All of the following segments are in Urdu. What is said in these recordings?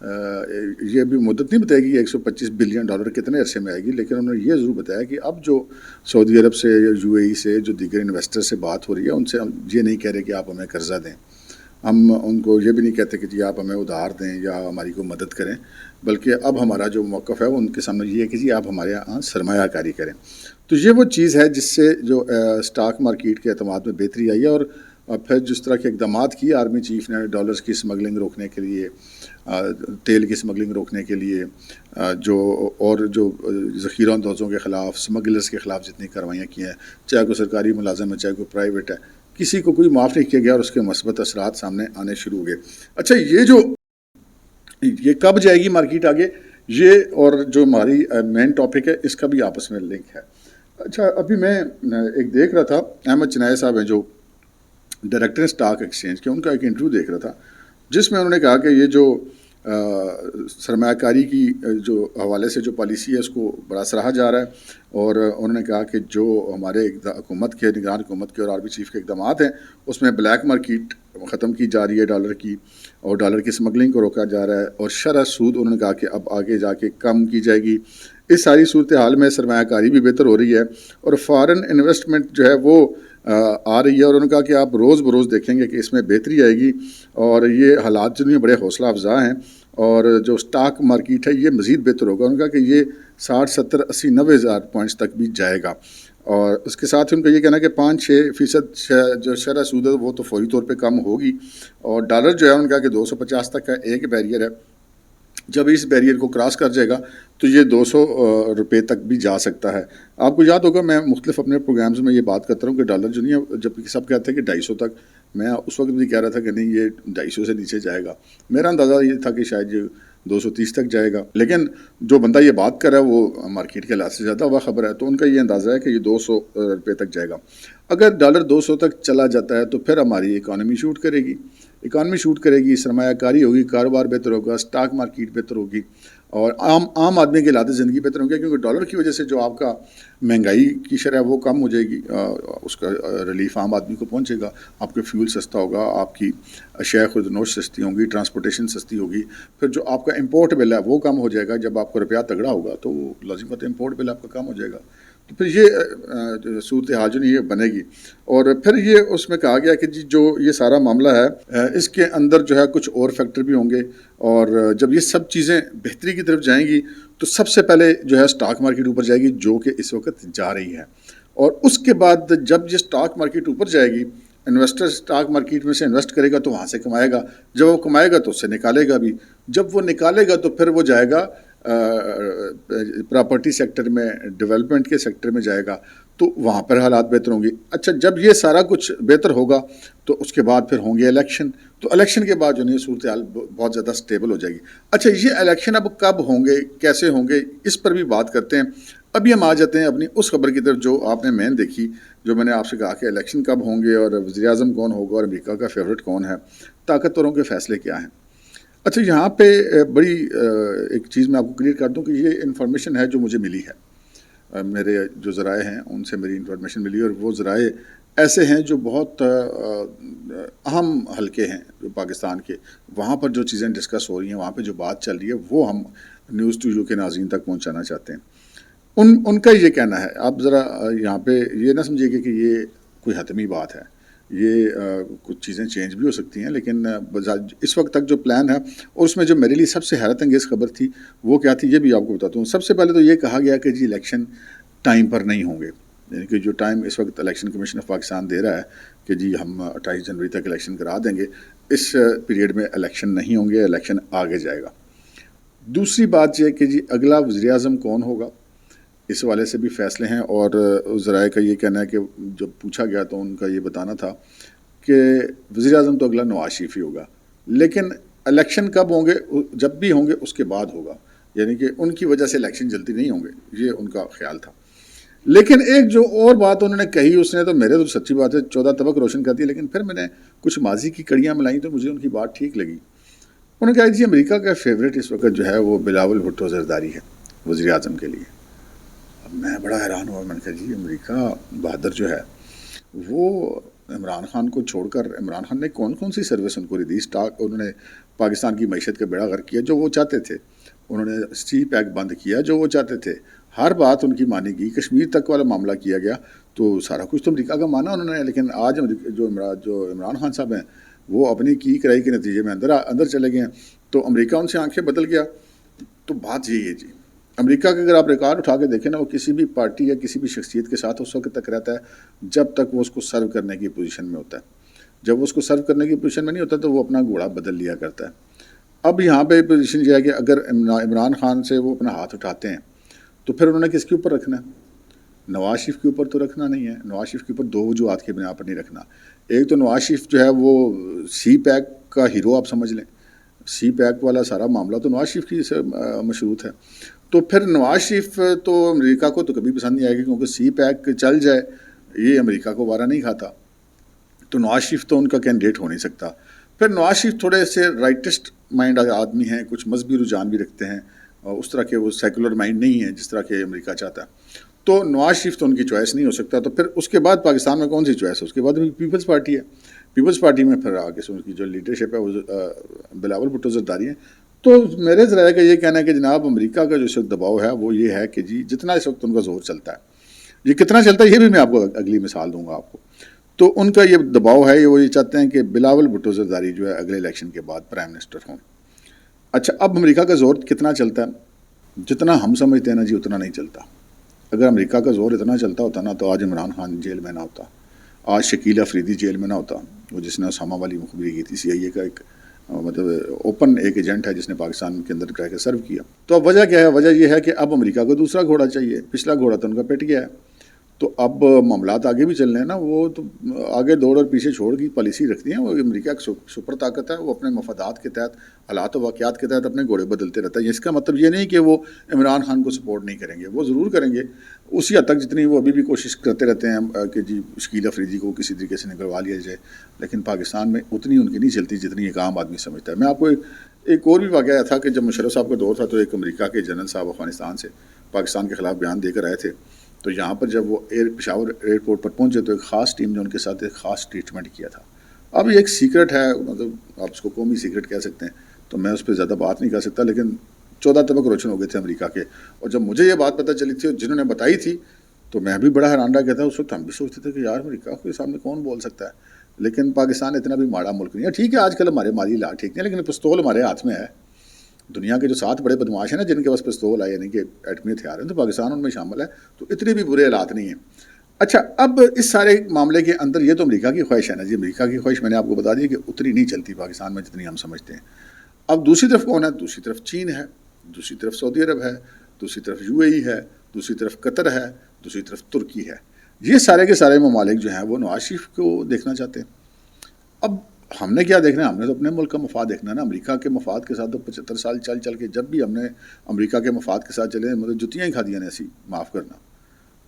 یہ بھی مدت نہیں بتائی کہ $125 بلین کتنے عرصے میں آئے گی، لیکن انہوں نے یہ ضرور بتایا کہ اب جو سعودی عرب سے یا UAE سے جو دیگر انویسٹر سے بات ہو رہی ہے، ان سے ہم یہ نہیں کہہ رہے کہ آپ ہمیں قرضہ دیں، ہم ان کو یہ بھی نہیں کہتے کہ جی آپ ہمیں ادھار دیں یا ہماری کو مدد کریں، بلکہ اب ہمارا جو موقف ہے وہ ان کے سامنے یہ ہے کہ جی آپ ہمارے یہاں سرمایہ کاری کریں۔ تو یہ وہ چیز ہے جس سے جو اسٹاک مارکیٹ کے اعتماد میں بہتری آئی ہے، اور پھر جس طرح کے اقدامات کیے آرمی چیف نے ڈالرز کی اسمگلنگ روکنے کے لیے، تیل کی اسمگلنگ روکنے کے لیے، جو ذخیرہ اندوزوں کے خلاف، اسمگلرز کے خلاف جتنی کارروائیاں کی ہیں، چاہے کوئی سرکاری ملازم ہے چاہے کوئی پرائیویٹ ہے، کسی کو کوئی معاف نہیں کیا گیا اور اس کے مثبت اثرات سامنے آنے شروع ہو گئے۔ اچھا یہ کب جائے گی مارکیٹ آگے، یہ اور جو ہماری مین ٹاپک ہے اس کا بھی آپس میں لنک ہے۔ اچھا، ابھی میں ایک دیکھ رہا تھا، احمد چنائے صاحب ہیں جو ڈائریکٹر اسٹاک ایکسچینج کے، ان کا ایک انٹرویو دیکھ رہا تھا جس میں انہوں نے کہا کہ یہ جو سرمایہ کاری کی جو حوالے سے جو پالیسی ہے اس کو بڑا سراہا جا رہا ہے، اور انہوں نے کہا کہ جو ہمارے حکومت کے، نگران حکومت کے اور آرمی چیف کے اقدامات ہیں اس میں بلیک مارکیٹ ختم کی جا رہی ہے ڈالر کی، اور ڈالر کی اسمگلنگ کو روکا جا رہا ہے، اور شرح سود انہوں نے کہا کہ اب آگے جا کے کم کی جائے گی۔ اس ساری صورتحال میں سرمایہ کاری بھی بہتر ہو رہی ہے اور فارن انویسٹمنٹ جو ہے وہ آ رہی ہے، اور انہوں نے کہا کہ آپ روز بروز دیکھیں گے کہ اس میں بہتری آئے گی، اور یہ حالات جو نہیں بڑے حوصلہ افزا ہیں، اور جو اسٹاک مارکیٹ ہے یہ مزید بہتر ہوگا۔ انہوں نے کہا کہ یہ 60 70 80 90 ہزار پوائنٹس تک بھی جائے گا، اور اس کے ساتھ ان کا یہ کہنا ہے کہ 5-6% جو شرح سود ہے وہ تو فوری طور پہ کم ہوگی، اور ڈالر جو ہے ان کا کہ 250 تک کا ایک بیریئر ہے، جب اس بیریئر کو کراس کر جائے گا تو یہ 200 روپے تک بھی جا سکتا ہے۔ آپ کو یاد ہوگا میں مختلف اپنے پروگرامز میں یہ بات کرتا ہوں کہ ڈالر جو نہیں ہے، جب سب کہتے ہیں کہ 250 تک، میں اس وقت بھی کہہ رہا تھا کہ نہیں یہ 250 سے نیچے جائے گا، میرا اندازہ یہ تھا کہ شاید یہ 230 تک جائے گا، لیکن جو بندہ یہ بات کر رہا ہے وہ مارکیٹ کے لحاظ سے زیادہ ہوا خبر ہے، تو ان کا یہ اندازہ ہے کہ یہ 200 روپے تک جائے گا۔ اگر ڈالر 200 تک چلا جاتا ہے تو پھر ہماری اکانومی شوٹ کرے گی، سرمایہ کاری ہوگی، کاروبار بہتر ہوگا، اسٹاک مارکیٹ بہتر ہوگی، اور عام آدمی کے حالات زندگی بہتر ہوں گے، کیونکہ ڈالر کی وجہ سے جو آپ کا مہنگائی کی شرح وہ کم ہو جائے گی، اس کا ریلیف عام آدمی کو پہنچے گا، آپ کے فیول سستا ہوگا، آپ کی اشیاء خود نوش سستی ہوں گی، ٹرانسپورٹیشن سستی ہوگی، پھر جو آپ کا امپورٹ بل ہے وہ کم ہو جائے گا، جب آپ کا روپیہ تگڑا ہوگا تو لازم بات ہے امپورٹ بل آپ کا کم ہو جائے گا، تو پھر یہ صورتحال جو نہیں یہ بنے گی۔ اور پھر یہ اس میں کہا گیا کہ جی جو یہ سارا معاملہ ہے اس کے اندر جو ہے کچھ اور فیکٹر بھی ہوں گے، اور جب یہ سب چیزیں بہتری کی طرف جائیں گی تو سب سے پہلے جو ہے اسٹاک مارکیٹ اوپر جائے گی، جو کہ اس وقت جا رہی ہے، اور اس کے بعد جب یہ اسٹاک مارکیٹ اوپر جائے گی، انویسٹر اسٹاک مارکیٹ میں سے انویسٹ کرے گا تو وہاں سے کمائے گا، جب وہ کمائے گا تو اس سے نکالے گا بھی، جب وہ نکالے گا تو پھر وہ جائے گا پراپرٹی سیکٹر میں، ڈیولپمنٹ کے سیکٹر میں جائے گا، تو وہاں پر حالات بہتر ہوں گے۔ اچھا، جب یہ سارا کچھ بہتر ہوگا تو اس کے بعد پھر ہوں گے الیکشن، تو الیکشن کے بعد جو نہیں صورتحال بہت زیادہ سٹیبل ہو جائے گی۔ اچھا، یہ الیکشن اب کب ہوں گے، کیسے ہوں گے، اس پر بھی بات کرتے ہیں۔ ابھی ہم آ جاتے ہیں اپنی اس خبر کی طرف جو آپ نے مین دیکھی، جو میں نے آپ سے کہا کہ الیکشن کب ہوں گے اور وزیر اعظم کون ہوگا اور امریکہ کا فیورٹ کون ہے، طاقتوروں کے فیصلے کیا ہیں۔ اچھا، یہاں پہ بڑی ایک چیز میں آپ کو کلیئر کر دوں کہ یہ انفارمیشن ہے جو مجھے ملی ہے، میرے جو ذرائع ہیں ان سے میری انفارمیشن ملی، اور وہ ذرائع ایسے ہیں جو بہت اہم حلقے ہیں جو پاکستان کے، وہاں پر جو چیزیں ڈسکس ہو رہی ہیں، وہاں پہ جو بات چل رہی ہے وہ ہم نیوز ٹو یو کے ناظرین تک پہنچانا چاہتے ہیں۔ ان کا یہ کہنا ہے، آپ ذرا یہاں پہ یہ نہ سمجھیے کہ یہ کوئی حتمی بات ہے، یہ کچھ چیزیں چینج بھی ہو سکتی ہیں، لیکن اس وقت تک جو پلان ہے، اور اس میں جو میرے لیے سب سے حیرت انگیز خبر تھی وہ کیا تھی، یہ بھی آپ کو بتاتا ہوں۔ سب سے پہلے تو یہ کہا گیا کہ جی الیکشن ٹائم پر نہیں ہوں گے، یعنی کہ جو ٹائم اس وقت الیکشن کمیشن آف پاکستان دے رہا ہے کہ جی ہم 28 جنوری تک الیکشن کرا دیں گے، اس پیریڈ میں الیکشن نہیں ہوں گے، الیکشن آگے جائے گا۔ دوسری بات یہ کہ جی اگلا وزیر اعظم کون ہوگا، اس حوالے سے بھی فیصلے ہیں، اور ذرائع کا یہ کہنا ہے کہ جب پوچھا گیا تو ان کا یہ بتانا تھا کہ وزیر اعظم تو اگلا نواز شریف ہی ہوگا، لیکن الیکشن کب ہوں گے، جب بھی ہوں گے اس کے بعد ہوگا، یعنی کہ ان کی وجہ سے الیکشن جلدی نہیں ہوں گے، یہ ان کا خیال تھا۔ لیکن ایک جو اور بات انہوں نے کہی، اس نے تو میرے تو سچی بات ہے 14 طبق روشن کر دی، لیکن پھر میں نے کچھ ماضی کی کڑیاں ملائیں تو مجھے ان کی بات ٹھیک لگی۔ انہوں نے کہا جی امریکہ کا فیوریٹ اس وقت جو ہے وہ بلاول بھٹو زرداری ہے وزیر اعظم کے لیے۔ اب میں بڑا حیران ہوا، میں نے کہا جی امریکہ بہادر جو ہے وہ عمران خان کو چھوڑ کر عمران خان نے کون کون سی سروس ان کو دی؟ اسٹاک انہوں نے پاکستان کی معیشت کا بیڑا غرق کیا جو وہ چاہتے تھے، انہوں نے سی پیک بند کیا جو وہ چاہتے تھے، ہر بات ان کی مانی گئی، کشمیر تک والا معاملہ کیا گیا، تو سارا کچھ تو امریکہ کا مانا انہوں نے. لیکن آج جو عمران خان صاحب ہیں وہ اپنی کی کرائی کے نتیجے میں اندر چلے گئے ہیں، تو امریکہ ان سے آنکھیں بدل گیا. تو بات یہی ہے جی، امریکہ کا اگر آپ ریکارڈ اٹھا کے دیکھیں نا، وہ کسی بھی پارٹی یا کسی بھی شخصیت کے ساتھ اس وقت تک رہتا ہے جب تک وہ اس کو سرو کرنے کی پوزیشن میں ہوتا ہے. جب وہ اس کو سرو کرنے کی پوزیشن میں نہیں ہوتا تو وہ اپنا گھوڑا بدل لیا کرتا ہے. اب یہاں پہ پوزیشن یہ ہے کہ اگر عمران خان سے وہ اپنا ہاتھ اٹھاتے ہیں تو پھر انہوں نے کس کے اوپر رکھنا ہے؟ نواز شریف کے اوپر تو رکھنا نہیں ہے. نواز شریف کے اوپر دو وجوہات کی بنا پر نہیں رکھنا. ایک تو نواز شریف جو ہے وہ سی پیک کا ہیرو آپ سمجھ لیں، سی پیک والا سارا معاملہ تو نواز شریف کی سے مشروط ہے. تو پھر نواز شریف تو امریکہ کو تو کبھی پسند نہیں آئے گی، کیونکہ سی پیک چل جائے یہ امریکہ کو وارہ نہیں کھاتا، تو نواز شریف تو ان کا کینڈیڈیٹ ہو نہیں سکتا. پھر نواز شریف تھوڑے سے رائٹسٹ مائنڈ آدمی ہیں، کچھ مذہبی رجحان بھی رکھتے ہیں، اور اس طرح کے وہ سیکولر مائنڈ نہیں ہیں جس طرح کہ امریکہ چاہتا ہے. تو نواز شریف تو ان کی چوائس نہیں ہو سکتا. تو پھر اس کے بعد پاکستان میں کون سی چوائس ہے؟ اس کے بعد پیپلز پارٹی ہے. پیپلز پارٹی میں پھر آگے سے ان کی جو لیڈرشپ ہے وہ بلاول بھٹو زرداری ہیں. تو میرے ذرائع کا یہ کہنا ہے کہ جناب امریکہ کا جو اس وقت دباؤ ہے وہ یہ ہے کہ جی جتنا اس وقت ان کا زور چلتا ہے، یہ کتنا چلتا ہے یہ بھی میں آپ کو اگلی مثال دوں گا آپ کو. تو ان کا یہ دباؤ ہے، وہ یہ چاہتے ہیں کہ بلاول بھٹو زرداری جو ہے اگلے الیکشن کے بعد پرائم منسٹر ہوں. اچھا، اب امریکہ کا زور کتنا چلتا ہے؟ جتنا ہم سمجھتے ہیں نا جی اتنا نہیں چلتا. اگر امریکہ کا زور اتنا چلتا ہوتا نا تو آج عمران خان جیل میں نہ ہوتا، آج شکیل افریدی جیل میں نہ ہوتا، وہ جس نے اسامہ والی مخبری کی تھی. سی آئی اے کا ایک مطلب اوپن ایک ایجنٹ ہے جس نے پاکستان کے اندر رہ کے سرو کیا. تو اب وجہ کیا ہے؟ وجہ یہ ہے کہ اب امریکہ کو دوسرا گھوڑا چاہیے. پچھلا گھوڑا تو ان کا پٹ گیا ہے، تو اب معاملات آگے بھی چل رہے ہیں نا. وہ تو آگے دوڑ اور پیچھے چھوڑ کی پالیسی رکھتی ہیں. وہ امریکہ ایک سپر طاقت ہے، وہ اپنے مفادات کے تحت، حالات و واقعات کے تحت اپنے گھوڑے بدلتے رہتا ہے. اس کا مطلب یہ نہیں کہ وہ عمران خان کو سپورٹ نہیں کریں گے، وہ ضرور کریں گے اسی حد تک جتنی وہ ابھی بھی کوشش کرتے رہتے ہیں کہ جی شکیل افریدی کو کسی طریقے سے نکلوا لیا جائے. لیکن پاکستان میں اتنی ان کی نہیں چلتی جتنی ایک عام آدمی سمجھتا ہے. میں آپ کو ایک اور بھی واقعہ تھا کہ جب مشرف صاحب کا دور تھا تو ایک امریکہ کے جنرل صاحب افغانستان سے پاکستان کے خلاف بیان دے کر آئے تھے. تو یہاں پر جب وہ پشاور ایئرپورٹ پر پہنچے تو ایک خاص ٹیم نے ان کے ساتھ ایک خاص ٹریٹمنٹ کیا تھا. اب یہ ایک سیکرٹ ہے، مطلب آپ اس کو قومی سیکرٹ کہہ سکتے ہیں، تو میں اس پہ زیادہ بات نہیں کر سکتا. لیکن 14 طبق روشن ہو گئے تھے امریکہ کے. اور جب مجھے یہ بات پتہ چلی تھی اور جنہوں نے بتائی تھی تو میں بھی بڑا حیران رہ گیا تھا. اس وقت ہم بھی سوچتے تھے کہ یار امریکہ کے سامنے کون بول سکتا ہے. لیکن پاکستان اتنا بھی ماڑا ملک نہیں ہے. ٹھیک ہے آج کل ہمارے مالی لاٹ ٹھیک نہیں، لیکن پستول ہمارے ہاتھ میں ہے. دنیا کے جو 7 بڑے بدماش ہیں نا جن کے پاس پستول ہے یعنی کہ ایٹمی ہتھیار ہیں، تو پاکستان ان میں شامل ہے. تو اتنے بھی برے حالات نہیں ہیں. اچھا، اب اس سارے معاملے کے اندر یہ تو امریکہ کی خواہش ہے نا جی. امریکہ کی خواہش میں نے آپ کو بتا دی کہ اتنی نہیں چلتی پاکستان میں جتنی ہم سمجھتے ہیں. اب دوسری طرف کون ہے؟ دوسری طرف چین ہے، دوسری طرف سعودی عرب ہے، دوسری طرف یو اے ای ہے، دوسری طرف قطر ہے، دوسری طرف ترکی ہے. یہ سارے کے سارے ممالک جو ہیں وہ نواز شریف کو دیکھنا چاہتے ہیں. اب ہم نے کیا دیکھنا ہے؟ ہم نے تو اپنے ملک کا مفاد دیکھنا ہے نا. امریکہ کے مفاد کے ساتھ تو 75 سال چل کے جب بھی ہم نے امریکہ کے مفاد کے ساتھ چلے مطلب جتیاں ہی کھا دیا نے ایسی، معاف کرنا.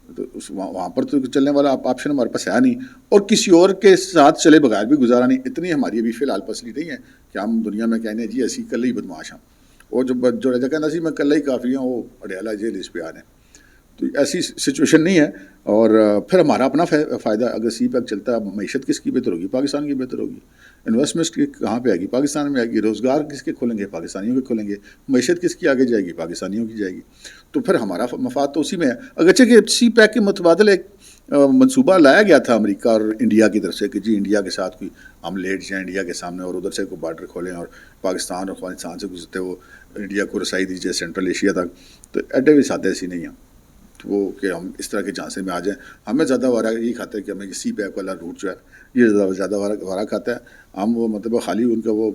تو وہاں پر تو چلنے والا آپشن ہمارے پاس ہے نہیں، اور کسی اور کے ساتھ چلے بغیر بھی گزارا نہیں. اتنی ہماری ابھی فی الحال پسلی نہیں ہے کہ ہم دنیا میں کہنے جی ایسی کل ہی بدماش ہوں، اور جو رجا کہنا سی میں کل ہی کافی ہوں وہ اڈیالہ جیل اس پہ آ رہے ہیں. تو ایسی سچویشن نہیں ہے. اور پھر ہمارا اپنا فائدہ. اگر سی پیک چلتا ہے معیشت کس کی بہتر ہوگی؟ پاکستان کی بہتر ہوگی. انویسٹمنٹ کہاں پہ آئے گی؟ پاکستان میں آئے گی. روزگار کس کے کھولیں گے؟ پاکستانیوں کے کھولیں گے. معیشت کس کی آگے جائے گی؟ پاکستانیوں کی جائے گی. تو پھر ہمارا مفاد تو اسی میں ہے. اگرچہ کہ سی پیک کے متبادل ایک منصوبہ لایا گیا تھا امریکہ اور انڈیا کی طرف سے کہ جی انڈیا کے ساتھ کوئی ہم لیٹ جائیں انڈیا کے سامنے اور ادھر سے کوئی بارڈر کھولیں اور پاکستان اور افغانستان سے گزرتے وہ انڈیا کو رسائی دیجیے سینٹرل ایشیا تک. تو ایڈے بھی سادے ایسی نہیں ہیں وہ کہ ہم اس طرح کے جھانسے میں آ جائیں. ہمیں زیادہ وارہ یہی کھاتا ہے کہ ہمیں سی پیک والا روٹ جو ہے یہ زیادہ وارہ کھاتا ہے. ہم وہ مطلب خالی ان کا وہ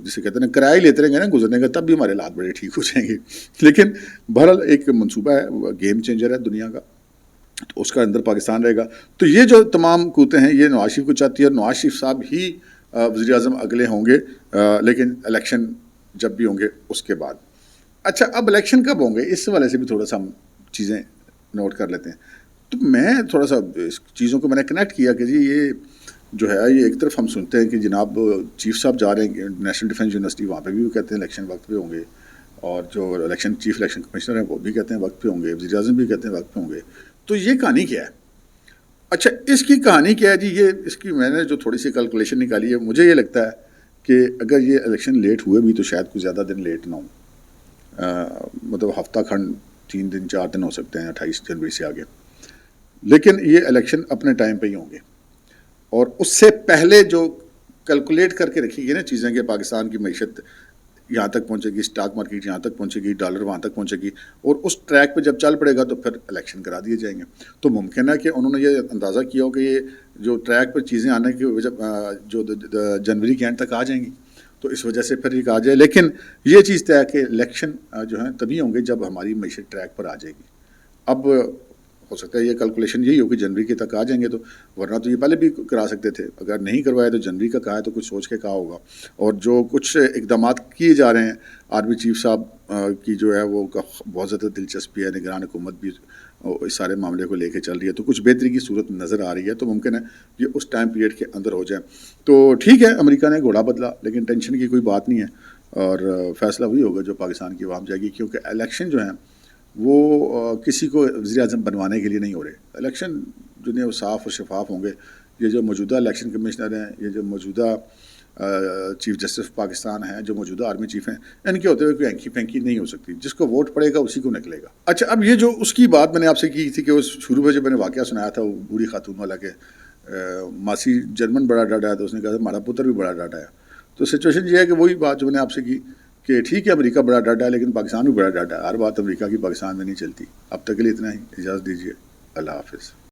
جسے کہتے ہیں کرایہ لیتے رہیں گے نا گزرنے کا، تب بھی ہمارے حالات بڑے ٹھیک ہو جائیں گے. لیکن بہرحال ایک منصوبہ ہے، گیم چینجر ہے دنیا کا، تو اس کا اندر پاکستان رہے گا. تو یہ جو تمام قوتیں ہیں یہ نواز شریف کو چاہتی ہے، اور نواز شریف صاحب ہی وزیر اعظم اگلے ہوں گے، لیکن الیکشن جب بھی ہوں گے اس کے بعد. اچھا، اب الیکشن کب ہوں گے اس حوالے سے بھی تھوڑا سا ہم چیزیں نوٹ کر لیتے ہیں. تو میں تھوڑا سا اس چیزوں کو میں نے کنیکٹ کیا کہ جی یہ جو ہے یہ ایک طرف ہم سنتے ہیں کہ جناب چیف صاحب جا رہے ہیں نیشنل ڈیفینس یونیورسٹی، وہاں پہ بھی وہ کہتے ہیں الیکشن وقت پہ ہوں گے، اور جو چیف الیکشن کمشنر ہیں وہ بھی کہتے ہیں وقت پہ ہوں گے، وزیر اعظم بھی کہتے ہیں وقت پہ ہوں گے. تو یہ کہانی کیا ہے؟ اچھا اس کی کہانی کیا ہے جی؟ یہ اس کی میں نے جو تھوڑی سی کیلکولیشن نکالی ہے، مجھے یہ لگتا ہے کہ اگر یہ الیکشن لیٹ ہوئے بھی تو شاید کوئی زیادہ دن لیٹ نہ ہوں، مطلب ہفتہ کھنڈ 3 دن 4 دن ہو سکتے ہیں 28 جنوری سے آگے، لیکن یہ الیکشن اپنے ٹائم پہ ہی ہوں گے. اور اس سے پہلے جو کیلکولیٹ کر کے رکھی گئی نا چیزیں کہ پاکستان کی معیشت یہاں تک پہنچے گی، اسٹاک مارکیٹ یہاں تک پہنچے گی، ڈالر وہاں تک پہنچے گی، اور اس ٹریک پہ جب چل پڑے گا تو پھر الیکشن کرا دیے جائیں گے. تو ممکن ہے کہ انہوں نے یہ اندازہ کیا ہو کہ یہ جو ٹریک پر چیزیں آنے کی وجہ جو جنوری کے اینڈ تک آ جائیں گی، تو اس وجہ سے پھر یہ آ جائے. لیکن یہ چیز طے ہے کہ الیکشن جو ہیں تبھی ہوں گے جب ہماری معیشت ٹریک پر آ جائے گی. اب ہو سکتا ہے یہ کیلکولیشن یہی ہو کہ جنوری کے تک آ جائیں گے، تو ورنہ تو یہ پہلے بھی کرا سکتے تھے. اگر نہیں کروائے تو جنوری کا کہا ہے تو کچھ سوچ کے کہا ہوگا. اور جو کچھ اقدامات کیے جا رہے ہیں آرمی چیف صاحب کی جو ہے وہ بہت زیادہ دلچسپی ہے، نگران حکومت بھی اس سارے معاملے کو لے کے چل رہی ہے، تو کچھ بہتری کی صورت نظر آ رہی ہے. تو ممکن ہے یہ اس ٹائم پیریڈ کے اندر ہو جائیں. تو ٹھیک ہے، امریکہ نے گھوڑا بدلا، لیکن ٹینشن کی کوئی بات نہیں ہے، اور فیصلہ وہی ہوگا جو پاکستان کی عوام جائے گی. کیونکہ الیکشن جو ہیں وہ کسی کو وزیر اعظم بنوانے کے لیے نہیں ہو رہے. الیکشن جو ہے وہ صاف اور شفاف ہوں گے. یہ جو موجودہ الیکشن کمشنر ہیں، یہ جو موجودہ چیف جسٹس پاکستان ہیں، جو موجودہ آرمی چیف ہیں، ان کے ہوتے ہوئے کوئی اینکی پینکی نہیں ہو سکتی. جس کو ووٹ پڑے گا اسی کو نکلے گا. اچھا اب یہ جو اس کی بات میں نے آپ سے کی تھی کہ وہ شروع میں جب میں نے واقعہ سنایا تھا وہ بوڑھی خاتون والا کہ ماسی جرمن بڑا ڈاٹا ہے، تو اس نے کہا ہمارا پتر بھی بڑا ڈاٹا ہے. تو سچویشن یہ ہے کہ وہی بات جو میں نے آپ سے کی کہ ٹھیک ہے امریکہ بڑا ڈاٹا ہے لیکن پاکستان بھی بڑا ڈاٹا ہے. ہر بات امریکہ کی پاکستان میں نہیں چلتی. اب تک کے لیے اتنا ہی، اجازت دیجیے. اللہ حافظ.